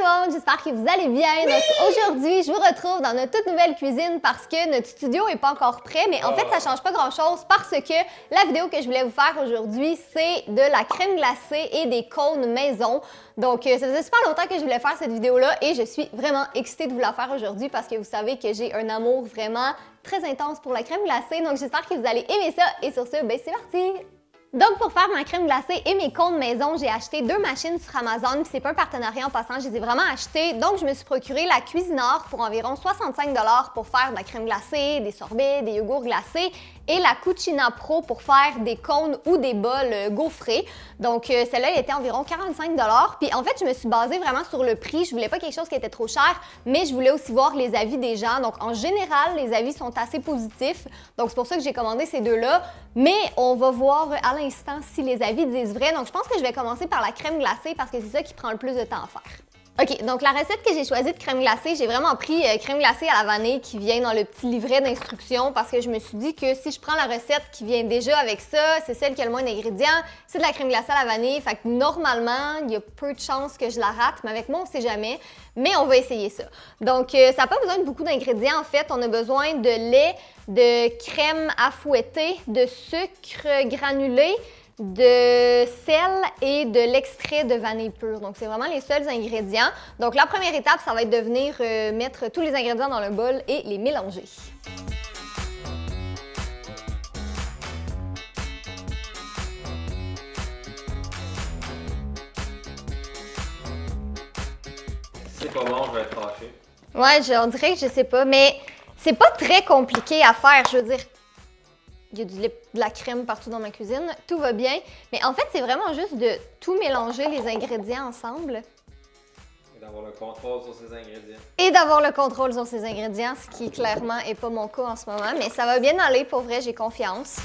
le monde, j'espère que vous allez bien. Donc aujourd'hui, je vous retrouve dans notre toute nouvelle cuisine parce que notre studio n'est pas encore prêt, mais en fait, ça change pas grand-chose parce que la vidéo que je voulais vous faire aujourd'hui, c'est de la crème glacée et des cônes maison. Donc ça faisait super longtemps que je voulais faire cette vidéo-là et je suis vraiment excitée de vous la faire aujourd'hui parce que vous savez que j'ai un amour vraiment très intense pour la crème glacée. Donc j'espère que vous allez aimer ça et sur ce, ben c'est parti! Donc, pour faire ma crème glacée et mes cônes maison, j'ai acheté 2 machines sur Amazon, puis c'est pas un partenariat en passant, je les ai vraiment achetées. Donc, je me suis procuré la Cuisinart pour environ 65 $ pour faire de la crème glacée, des sorbets, des yogourts glacés et la Cucina Pro pour faire des cônes ou des bols gaufrés. Donc, celle-là, elle était environ 45 $. Puis, en fait, je me suis basée vraiment sur le prix. Je voulais pas quelque chose qui était trop cher, mais je voulais aussi voir les avis des gens. Donc, en général, les avis sont assez positifs. Donc, c'est pour ça que j'ai commandé ces deux-là. Mais on va voir à l'instant si les avis disent vrai. Donc, je pense que je vais commencer par la crème glacée parce que c'est ça qui prend le plus de temps à faire. OK, donc la recette que j'ai choisie de crème glacée, j'ai vraiment pris crème glacée à la vanille qui vient dans le petit livret d'instructions parce que je me suis dit que si je prends la recette qui vient déjà avec ça, c'est celle qui a le moins d'ingrédients, c'est de la crème glacée à la vanille, fait que normalement, il y a peu de chances que je la rate, mais avec moi, on sait jamais, mais on va essayer ça. Donc, ça n'a pas besoin de beaucoup d'ingrédients, en fait, on a besoin de lait, de crème à fouetter, de sucre granulé, de sel et de l'extrait de vanille pure. Donc, c'est vraiment les seuls ingrédients. Donc, la première étape, ça va être de venir mettre tous les ingrédients dans le bol et les mélanger. C'est pas bon, je vais être fâché. Ouais, on dirait que je sais pas, mais c'est pas très compliqué à faire. Je veux dire, il y a de la crème partout dans ma cuisine, tout va bien. Mais en fait, c'est vraiment juste de tout mélanger les ingrédients ensemble. Et d'avoir le contrôle sur ces ingrédients. Et d'avoir le contrôle sur ces ingrédients, ce qui clairement n'est pas mon cas en ce moment. Mais ça va bien aller, pour vrai, j'ai confiance.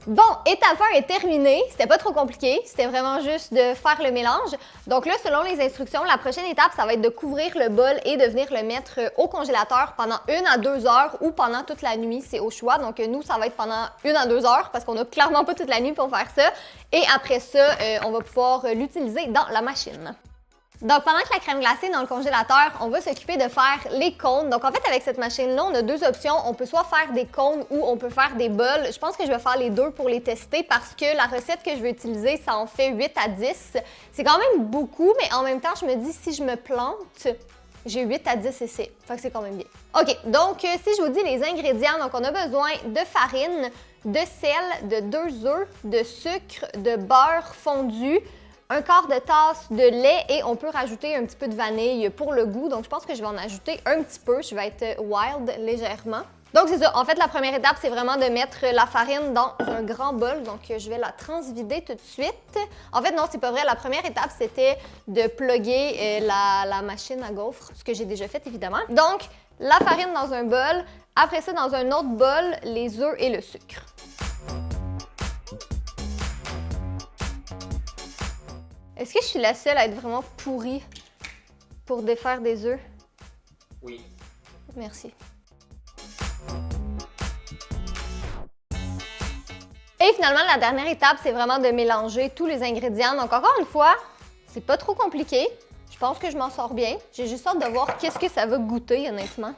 Bon, étape 1 est terminée. C'était pas trop compliqué. C'était vraiment juste de faire le mélange. Donc là, selon les instructions, la prochaine étape, ça va être de couvrir le bol et de venir le mettre au congélateur pendant 1 à 2 heures ou pendant toute la nuit. C'est au choix. Donc nous, ça va être pendant 1 à 2 heures parce qu'on n'a clairement pas toute la nuit pour faire ça. Et après ça, on va pouvoir l'utiliser dans la machine. Donc, pendant que la crème glacée est dans le congélateur, on va s'occuper de faire les cônes. Donc, en fait, avec cette machine-là, on a 2 options. On peut soit faire des cônes ou on peut faire des bols. Je pense que je vais faire les 2 pour les tester parce que la recette que je vais utiliser, ça en fait 8 à 10. C'est quand même beaucoup, mais en même temps, je me dis, si je me plante, j'ai 8 à 10 essais. Fait que c'est quand même bien. OK, donc si je vous dis les ingrédients, donc on a besoin de farine, de sel, de 2 œufs, de sucre, de beurre fondu, 1/4 de tasse de lait et on peut rajouter un petit peu de vanille pour le goût. Donc, je pense que je vais en ajouter un petit peu. Je vais être wild légèrement. Donc, c'est ça. En fait, la première étape, c'est vraiment de mettre la farine dans un grand bol. Donc, je vais la transvider tout de suite. En fait, non, c'est pas vrai. La première étape, c'était de plugger la machine à gaufres, ce que j'ai déjà fait, évidemment. Donc, la farine dans un bol. Après ça, dans un autre bol, les œufs et le sucre. Est-ce que je suis la seule à être vraiment pourrie pour défaire des œufs? Oui. Merci. Et finalement, la dernière étape, c'est vraiment de mélanger tous les ingrédients. Donc encore une fois, c'est pas trop compliqué. Je pense que je m'en sors bien. J'ai juste hâte de voir qu'est-ce que ça va goûter, honnêtement.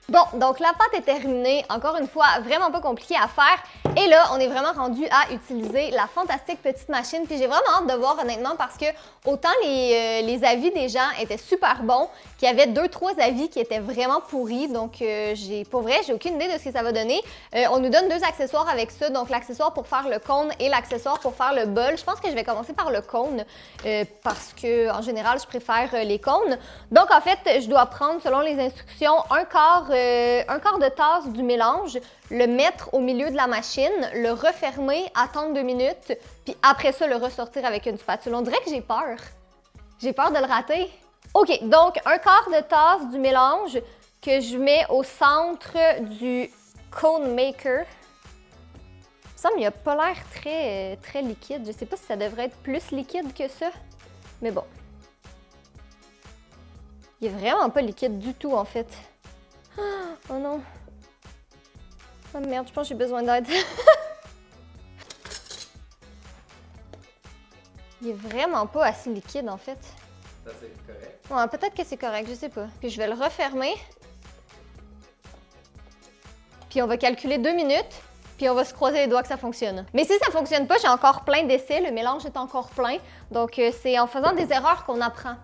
Bon, donc la pâte est terminée. Encore une fois, vraiment pas compliqué à faire. Et là, on est vraiment rendu à utiliser la fantastique petite machine. Puis j'ai vraiment hâte de voir, honnêtement, parce que autant les avis des gens étaient super bons, qu'il y avait 2-3 avis qui étaient vraiment pourris. Donc, pour vrai, j'ai aucune idée de ce que ça va donner. On nous donne 2 accessoires avec ça. Donc, l'accessoire pour faire le cône et l'accessoire pour faire le bol. Je pense que je vais commencer par le cône parce que, en général, je préfère les cônes. Donc, en fait, je dois prendre, selon les instructions, 1/4 de tasse du mélange, le mettre au milieu de la machine, le refermer, attendre 2 minutes, puis après ça, le ressortir avec une spatule. On dirait que j'ai peur. J'ai peur de le rater. OK, donc 1/4 de tasse du mélange que je mets au centre du cone maker. Il me semble qu'il n'a pas l'air très liquide. Je sais pas si ça devrait être plus liquide que ça, mais bon. Il est vraiment pas liquide du tout, en fait. Oh non. Oh merde, je pense que j'ai besoin d'aide. Il est vraiment pas assez liquide, en fait. Ça, c'est correct. Ouais, peut-être que c'est correct, je sais pas. Puis je vais le refermer. Puis on va calculer 2 minutes. Puis on va se croiser les doigts que ça fonctionne. Mais si ça fonctionne pas, j'ai encore plein d'essais. Le mélange est encore plein. Donc c'est en faisant des erreurs qu'on apprend.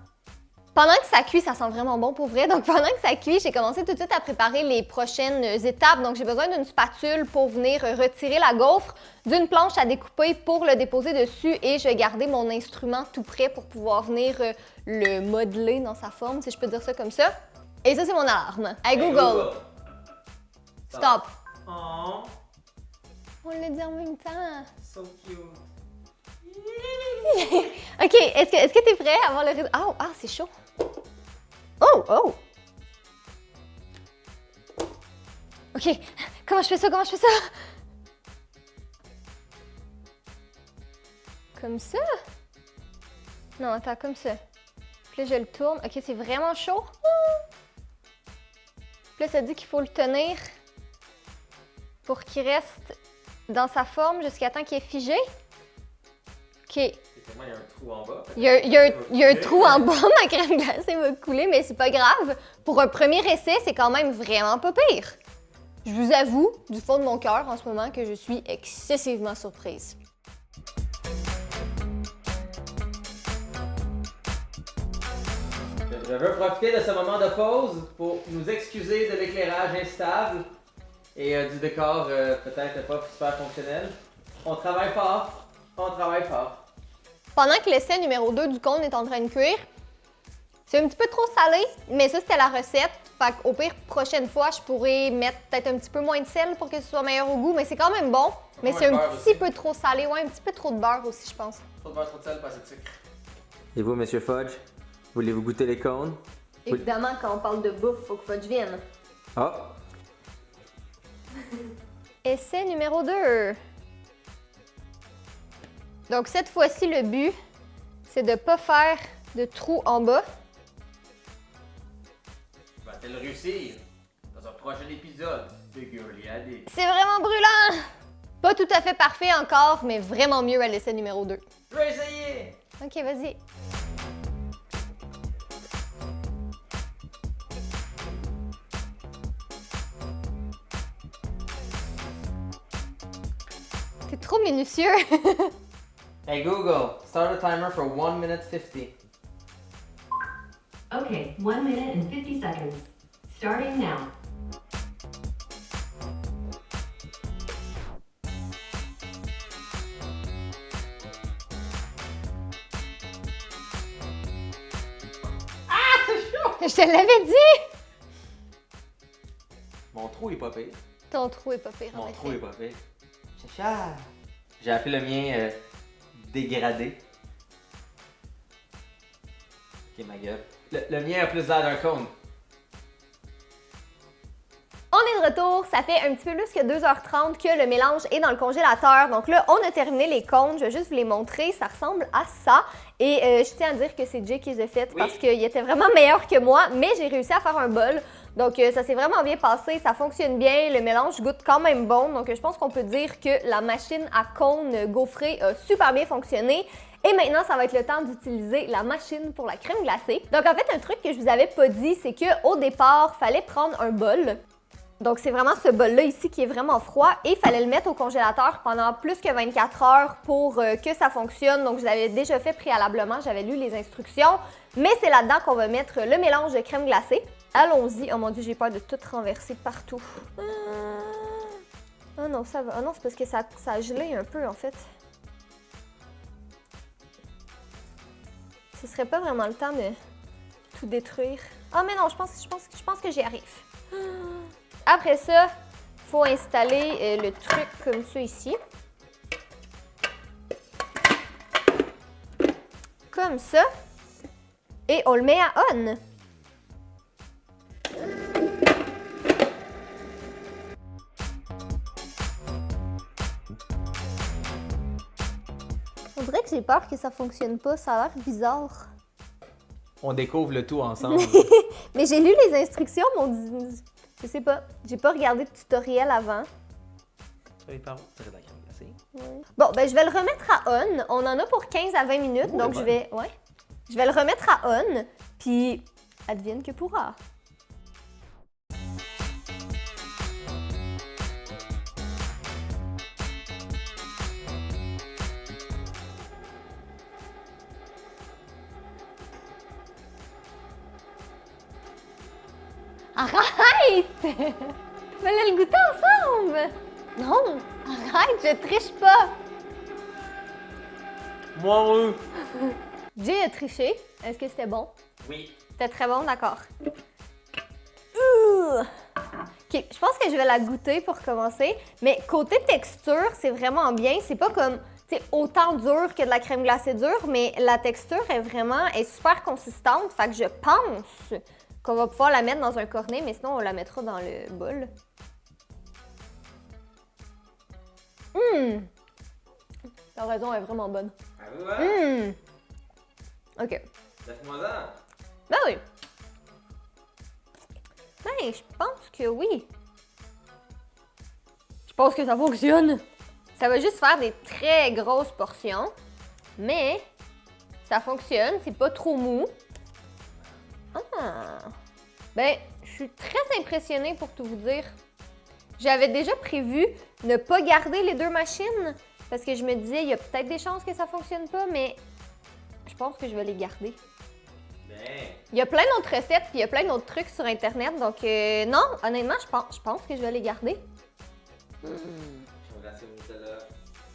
Pendant que ça cuit, ça sent vraiment bon pour vrai. Donc pendant que ça cuit, j'ai commencé tout de suite à préparer les prochaines étapes. Donc j'ai besoin d'une spatule pour venir retirer la gaufre, d'une planche à découper pour le déposer dessus et je vais garder mon instrument tout prêt pour pouvoir venir le modeler dans sa forme, si je peux dire ça comme ça. Et ça, c'est mon alarme. Hey Google, stop. Oh, On l'a dit en même temps. so cute. OK, est-ce que t'es prêt à voir le résultat? Oh, ah, c'est chaud. Oh, oh. OK, comment je fais ça? Comment je fais ça? Comme ça? Non, attends, comme ça. Puis là, je le tourne. OK, c'est vraiment chaud. Puis là, ça dit qu'il faut le tenir pour qu'il reste dans sa forme jusqu'à temps qu'il est figé. OK. Il y a un trou en bas. Il y a un trou en bas, ma crème glacée va couler, mais c'est pas grave. Pour un premier essai, c'est quand même vraiment pas pire. Je vous avoue, du fond de mon cœur en ce moment, que je suis excessivement surprise. Je veux profiter de ce moment de pause pour nous excuser de l'éclairage instable et du décor peut-être pas super fonctionnel. On travaille fort. On travaille fort. Pendant que l'essai numéro 2 du cône est en train de cuire, c'est un petit peu trop salé, mais ça, c'était la recette. Fait qu'au pire, prochaine fois, je pourrais mettre peut-être un petit peu moins de sel pour que ce soit meilleur au goût, mais c'est quand même bon. Mais c'est un petit peu trop salé, ouais, un petit peu trop de beurre aussi, je pense. Trop de beurre, trop de sel, pas assez de sucre. Et vous, Monsieur Fudge, voulez-vous goûter les cônes? Évidemment, quand on parle de bouffe, faut que Fudge vienne. Ah! Essai numéro 2. Donc cette fois-ci, le but, c'est de ne pas faire de trou en bas. Va-t-elle réussir dans un prochain épisode de Girly Addict? C'est vraiment brûlant! Pas tout à fait parfait encore, mais vraiment mieux à l'essai numéro 2. Je vais essayer! Ok, vas-y. T'es trop minutieux! Hey Google, start a timer for 1 minute 50. Okay, 1 minute and 50 seconds. Starting now. Je te l'avais dit! Mon trou est pas pire. Ton trou est pas pire, en Mon effet. trou est pas pire. Chacha! J'ai appelé le mien dégradé. Ok, ma gueule. Le mien a plus l'air d'un cône. On est de retour, ça fait un petit peu plus que 2h30 que le mélange est dans le congélateur. Donc là, on a terminé les cônes, je vais juste vous les montrer, ça ressemble à ça. Et je tiens à dire que c'est Jay qui les a faites parce qu'il était vraiment meilleur que moi, mais j'ai réussi à faire un bol. Donc ça s'est vraiment bien passé, ça fonctionne bien, le mélange goûte quand même bon. Donc je pense qu'on peut dire que la machine à cône gaufrée a super bien fonctionné. Et maintenant, ça va être le temps d'utiliser la machine pour la crème glacée. Donc en fait, un truc que je vous avais pas dit, c'est qu'au départ, il fallait prendre un bol. Donc, c'est vraiment ce bol-là ici qui est vraiment froid et il fallait le mettre au congélateur pendant plus que 24 heures pour que ça fonctionne. Donc, je l'avais déjà fait préalablement, j'avais lu les instructions. Mais c'est là-dedans qu'on va mettre le mélange de crème glacée. Allons-y. Oh mon Dieu, j'ai peur de tout renverser partout. Oh non, ça va. Oh non, c'est parce que ça a gelé un peu, en fait. Ce serait pas vraiment le temps de tout détruire. Ah, mais non, je pense que j'y arrive. Après ça, il faut installer le truc comme ça ici. Comme ça. Et on le met à on. On dirait que j'ai peur que ça fonctionne pas, ça a l'air bizarre. On découvre le tout ensemble. Mais j'ai lu les instructions, mais on dit... Je sais pas. J'ai pas regardé de tutoriel avant. Sur les parois, c'est de la crème glacée. Bon, ben je vais le remettre à on. On en a pour 15 à 20 minutes, Oh, donc ouais. je vais le remettre à on, puis advienne que pourra. Arrête! On va aller le goûter ensemble! Non! Arrête, je triche pas! Moi, oui. Jay a triché. Est-ce que c'était bon? Oui. C'était très bon, d'accord. Ok, je pense que je vais la goûter pour commencer. Mais côté texture, c'est vraiment bien. C'est pas comme, tu sais, autant dur que de la crème glacée dure, mais la texture est super consistante. Fait que je pense qu'on va pouvoir la mettre dans un cornet, mais sinon on la mettra dans le bol. T'as raison, elle est vraiment bonne. Ah oui, ouais. Ok. Laisse-moi ça. Ben oui. Ben, je pense que oui. Je pense que ça fonctionne. Ça va juste faire des très grosses portions, mais ça fonctionne, c'est pas trop mou. Ah! Ben, je suis très impressionnée pour tout vous dire. J'avais déjà prévu ne pas garder les deux machines parce que je me disais, il y a peut-être des chances que ça fonctionne pas, mais je pense que je vais les garder. Ben. Il y a plein d'autres recettes puis il y a plein d'autres trucs sur Internet, donc non, honnêtement, je pense que je vais les garder. Crème glacée au Nutella.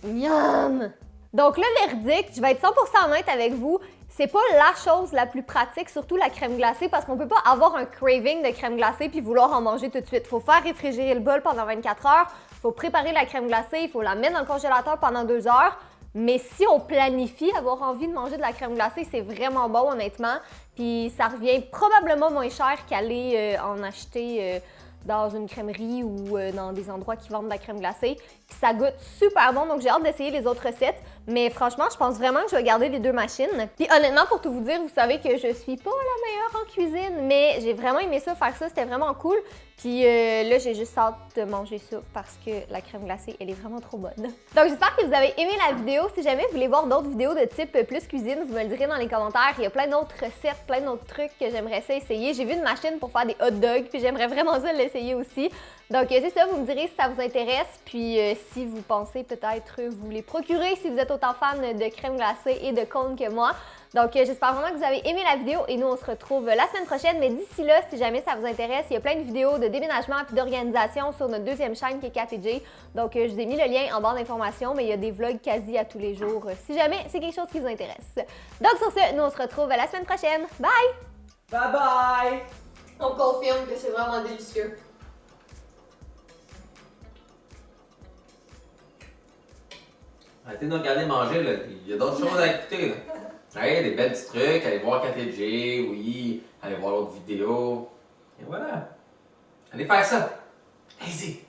Miam! Donc, le verdict, je vais être 100% honnête avec vous, c'est pas la chose la plus pratique, surtout la crème glacée, parce qu'on peut pas avoir un craving de crème glacée puis vouloir en manger tout de suite. Faut faire réfrigérer le bol pendant 24 heures, faut préparer la crème glacée, il faut la mettre dans le congélateur pendant 2 heures. Mais si on planifie avoir envie de manger de la crème glacée, c'est vraiment bon, honnêtement. Puis ça revient probablement moins cher qu'aller en acheter dans une crèmerie ou dans des endroits qui vendent de la crème glacée. Puis ça goûte super bon, donc j'ai hâte d'essayer les autres recettes. Mais franchement, je pense vraiment que je vais garder les deux machines. Puis honnêtement, pour tout vous dire, vous savez que je suis pas la meilleure en cuisine, mais j'ai vraiment aimé ça, faire ça, c'était vraiment cool. Puis là, j'ai juste hâte de manger ça parce que la crème glacée, elle est vraiment trop bonne. Donc j'espère que vous avez aimé la vidéo. Si jamais vous voulez voir d'autres vidéos de type plus cuisine, vous me le direz dans les commentaires. Il y a plein d'autres recettes, plein d'autres trucs que j'aimerais ça essayer. J'ai vu une machine pour faire des hot dogs, puis j'aimerais vraiment ça l'essayer aussi. Donc c'est ça, vous me direz si ça vous intéresse, puis si vous pensez peut-être vous les procurer si vous êtes autant fan de crème glacée et de cônes que moi. Donc j'espère vraiment que vous avez aimé la vidéo et nous on se retrouve la semaine prochaine. Mais d'ici là, si jamais ça vous intéresse, il y a plein de vidéos de déménagement et d'organisation sur notre deuxième chaîne qui est Kat et Jay. Donc je vous ai mis le lien en barre d'informations, mais il y a des vlogs quasi à tous les jours si jamais c'est quelque chose qui vous intéresse. Donc sur ce, nous on se retrouve la semaine prochaine. Bye! Bye bye! On confirme que c'est vraiment délicieux. Arrêtez de nous regarder manger, là. Il y a d'autres choses à écouter, là. Hey, des belles petits trucs, allez voir KTG, oui, allez voir l'autre vidéo. Et voilà. Allez faire ça. Allez-y.